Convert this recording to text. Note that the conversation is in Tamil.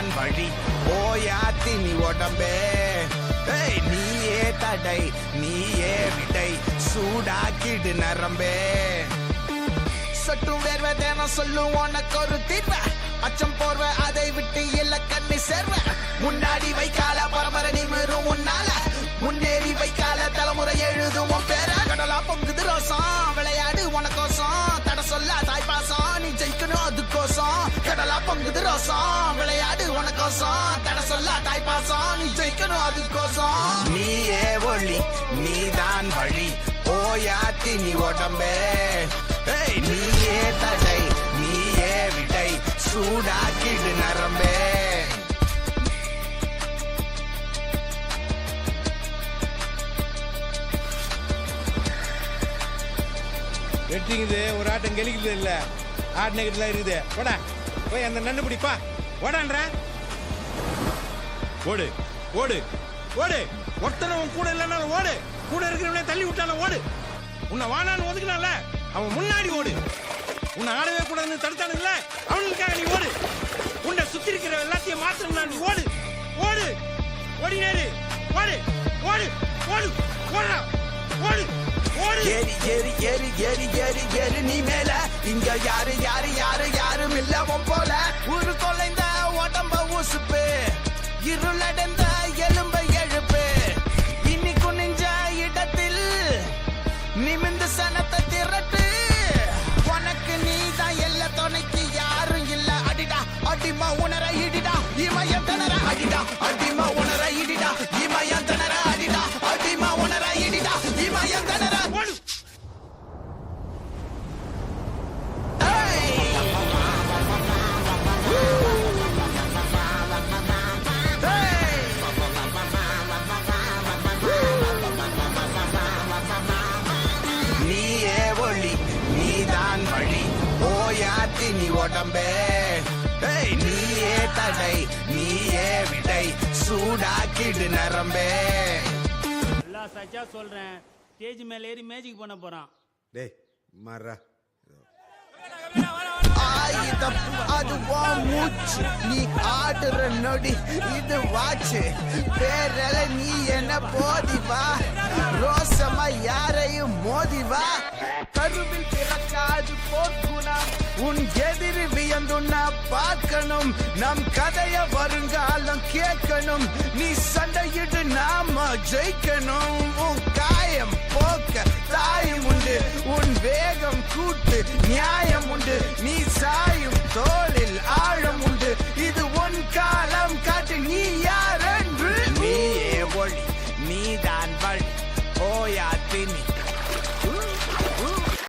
நீதான் வழி ஓயாத்தி நீ உடம்பே நீயே தடை நீயே விடை சூடாக்கிடு நரம்பே சொட்டும் வேர்வை தேனம் சொல்லும் உனக்கு ஒரு தீர்வ அச்சம் போர்வ அதை விட்டு இல்ல கண்ணி சேர்வ முன்னாடி வைக்கால பரம்பரை நிமிரும் உன்னால முன்னேறி வைக்கால தலைமுறை எழுதும் உன் பேர கடலா பொங்குது ரோசம் விளையாடு உனக்கோசம் தட சொல்ல தாய்ப்பாசம் நீ ஜெயிக்கணும் அதுக்கோசம் கடலா பொங்குது ரோசம் விளையாடு உனக்கோசம் தட சொல்ல தாய்ப்பாசம் நீ ஜெயிக்கணும் அதுக்கோசம் நீயே ஒளி நீதான் வழி ஓயாத்தி நீ உடம்பே நீயே தடை நீயே விடை சூடாக்கிடு நரம்பே வெட்டிங்குது ஒரு ஆட்டம் கெளிக்குது இல்ல ஆட்டினகிட்டுல இருக்குது போடா போய் அந்த நண்டு பிடிப்பா ஓடான்ற ஓடு ஓடு ஓடு ஒருத்தனை உன் கூட இல்லைன்னாலும் ஓடு கூட இருக்கிறவனே தள்ளி விட்டாலும் ஓடு உன்னை வானான்னு ஒதுக்கினால அவன் முன்னாடி ஓடு உன்னை ஆடவே கூடாதுன்னு தடுத்தானுங்கள அவனுக்காக நீ ஓடு உன்னை சுத்தி இருக்கிற எல்லாத்தையும் மாத்திரம்னா நீ ஓடு ஓடு ஓடினேரு ஓடு ஓடு ஓடு ஓடுறா ஓடு ஏறி ஏறி ஏறி ஏறி ஏறி ஏறி நீ மேல இங்க யாரு யாரு யாரு யாரும் இல்லவும் போல ஒரு கொலைந்த உடம்ப உசுப்பு இருளடைந்த எலும்ப எழுப்பு இன்னி குனிஞ்ச இடத்தில் நிமிந்து சனத்தை திரட்டு உனக்கு நீதான் எல்லா துணைக்கு யாரும் இல்ல அடிடா அடிமா உணர இடிடா இமயம் தனர அடிடா அடிமா உணர இடிடா இமயம் தனர அடிடா அடிமா உணர இடிடா இமயம் தனர நீயே ஒளி நீதான் வழி ஓயாத்தி நீ உடம்பே நீயே தடை நீயே விடை சூடாக்கிடு நரம்பே எல்லாம் சச்சா சொல்றேன் ஸ்டேஜ் மேல ஏறி மேஜிக் பண்ண போறான் டேய் மாறா ஆயுதம் அது மூச்சு நீ ஆடுற நொடி இது வாச்சு பேரல நீ என்ன போதிவா ரோசமா யாரையும் மோதிவா கருவில் பிறக்காது போக்குணம் உன் எதிரி வியந்துன்னா பார்க்கணும் நம் கதைய வருங்காலம் கேட்கணும் நீ சண்டையிட்டு நாம ஜெயிக்கணும் உன் காயம் போக்க தாயம் உண்டு உன் வேகம் கூட்டு நியாயம் உண்டு நீ சாயும் தோளில் ஆழம் உண்டு இது உன் காலம் காட்டு நீ யாரென்று நீயே ஒளி நீதான் வழி ஓயாத்தி நீ